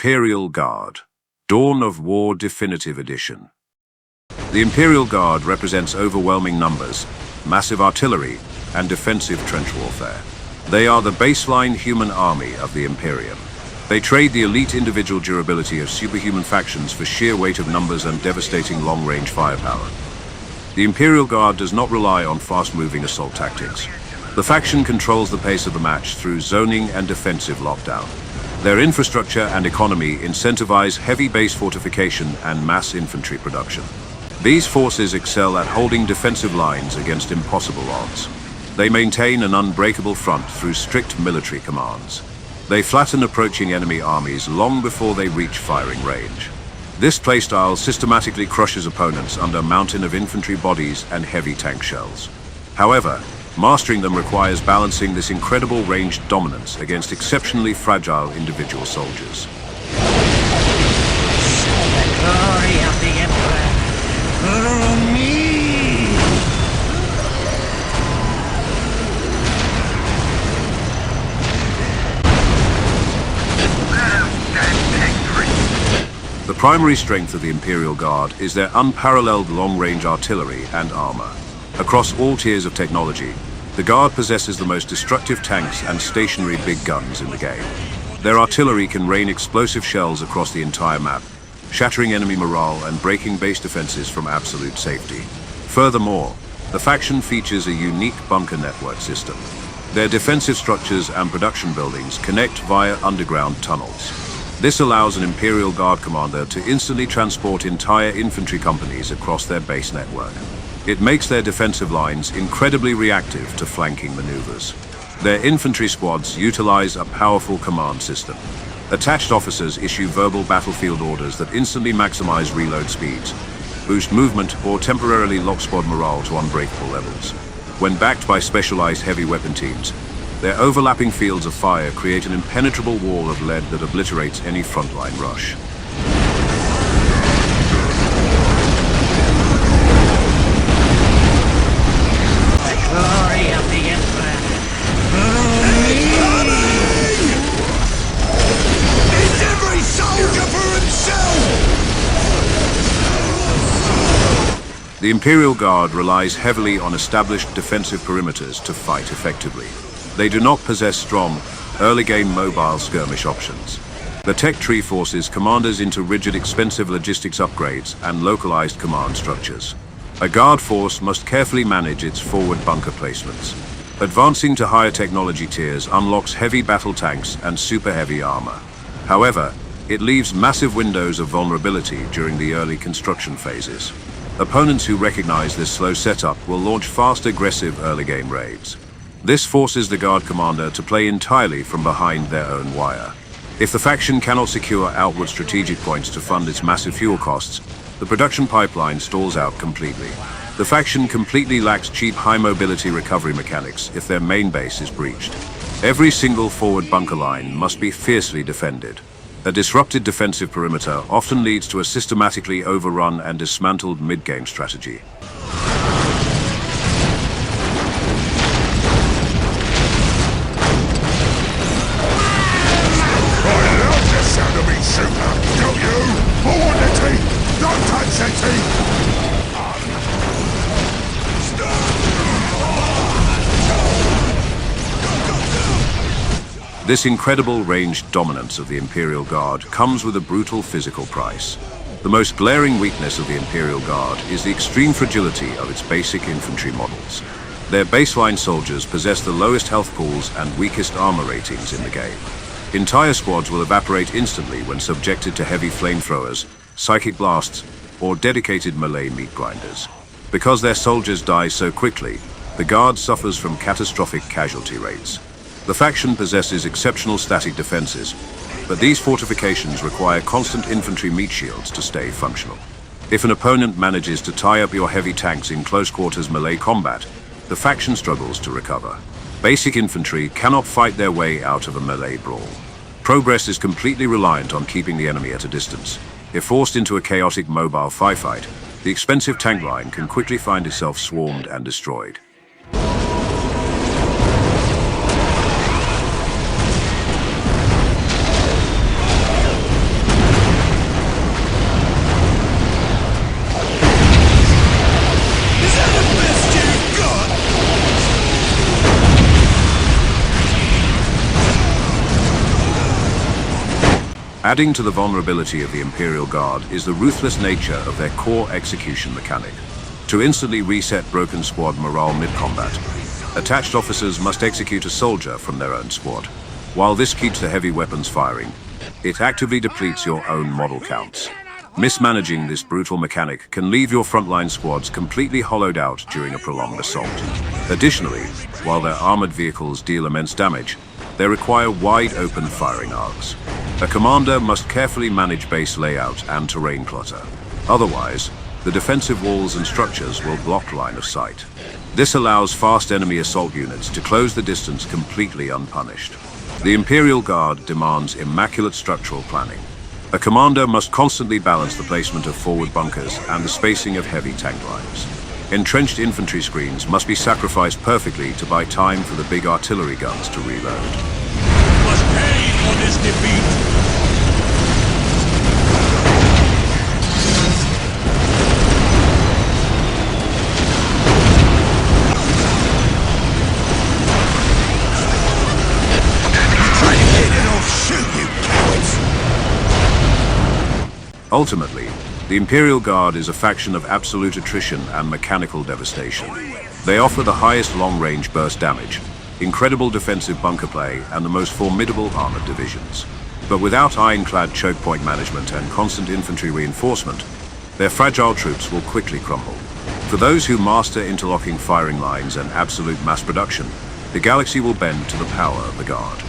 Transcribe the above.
Imperial Guard, Dawn of War Definitive Edition. The Imperial Guard represents overwhelming numbers, massive artillery, and defensive trench warfare. They are the baseline human army of the Imperium. They trade the elite individual durability of superhuman factions for sheer weight of numbers and devastating long-range firepower. The Imperial Guard does not rely on fast-moving assault tactics. The faction controls the pace of the match through zoning and defensive lockdown. Their infrastructure and economy incentivize heavy base fortification and mass infantry production. These forces excel at holding defensive lines against impossible odds. They maintain an unbreakable front through strict military commands. They flatten approaching enemy armies long before they reach firing range. This playstyle systematically crushes opponents under a mountain of infantry bodies and heavy tank shells. However, mastering them requires balancing this incredible ranged dominance against exceptionally fragile individual soldiers. The glory of the Emperor, through me! The primary strength of the Imperial Guard is their unparalleled long-range artillery and armor. Across all tiers of technology, the Guard possesses the most destructive tanks and stationary big guns in the game. Their artillery can rain explosive shells across the entire map, shattering enemy morale and breaking base defenses from absolute safety. Furthermore, the faction features a unique bunker network system. Their defensive structures and production buildings connect via underground tunnels. This allows an Imperial Guard commander to instantly transport entire infantry companies across their base network. It makes their defensive lines incredibly reactive to flanking maneuvers. Their infantry squads utilize a powerful command system. Attached officers issue verbal battlefield orders that instantly maximize reload speeds, boost movement, or temporarily lock squad morale to unbreakable levels. When backed by specialized heavy weapon teams, their overlapping fields of fire create an impenetrable wall of lead that obliterates any frontline rush. The glory of the Emperor, through me! It's every soldier for himself! The Imperial Guard relies heavily on established defensive perimeters to fight effectively. They do not possess strong, early-game mobile skirmish options. The tech tree forces commanders into rigid, expensive logistics upgrades and localized command structures. A Guard force must carefully manage its forward bunker placements. Advancing to higher technology tiers unlocks heavy battle tanks and super-heavy armor. However, it leaves massive windows of vulnerability during the early construction phases. Opponents who recognize this slow setup will launch fast, aggressive early-game raids. This forces the Guard commander to play entirely from behind their own wire. If the faction cannot secure outward strategic points to fund its massive fuel costs, the production pipeline stalls out completely. The faction completely lacks cheap high-mobility recovery mechanics if their main base is breached. Every single forward bunker line must be fiercely defended. A disrupted defensive perimeter often leads to a systematically overrun and dismantled mid-game strategy. This incredible ranged dominance of the Imperial Guard comes with a brutal physical price. The most glaring weakness of the Imperial Guard is the extreme fragility of its basic infantry models. Their baseline soldiers possess the lowest health pools and weakest armor ratings in the game. Entire squads will evaporate instantly when subjected to heavy flamethrowers, psychic blasts, or dedicated melee meat grinders. Because their soldiers die so quickly, the Guard suffers from catastrophic casualty rates. The faction possesses exceptional static defenses, but these fortifications require constant infantry meat shields to stay functional. If an opponent manages to tie up your heavy tanks in close-quarters melee combat, the faction struggles to recover. Basic infantry cannot fight their way out of a melee brawl. Progress is completely reliant on keeping the enemy at a distance. If forced into a chaotic mobile firefight, the expensive tank line can quickly find itself swarmed and destroyed. Adding to the vulnerability of the Imperial Guard is the ruthless nature of their core execution mechanic. To instantly reset broken squad morale mid-combat, attached officers must execute a soldier from their own squad. While this keeps the heavy weapons firing, it actively depletes your own model counts. Mismanaging this brutal mechanic can leave your frontline squads completely hollowed out during a prolonged assault. Additionally, while their armored vehicles deal immense damage, they require wide-open firing arcs. A commander must carefully manage base layout and terrain clutter. Otherwise, the defensive walls and structures will block line of sight. This allows fast enemy assault units to close the distance completely unpunished. The Imperial Guard demands immaculate structural planning. A commander must constantly balance the placement of forward bunkers and the spacing of heavy tank lines. Entrenched infantry screens must be sacrificed perfectly to buy time for the big artillery guns to reload. You must pay for this defeat! Ultimately, the Imperial Guard is a faction of absolute attrition and mechanical devastation. They offer the highest long-range burst damage, incredible defensive bunker play, and the most formidable armored divisions. But without ironclad choke point management and constant infantry reinforcement, their fragile troops will quickly crumble. For those who master interlocking firing lines and absolute mass production, the galaxy will bend to the power of the Guard.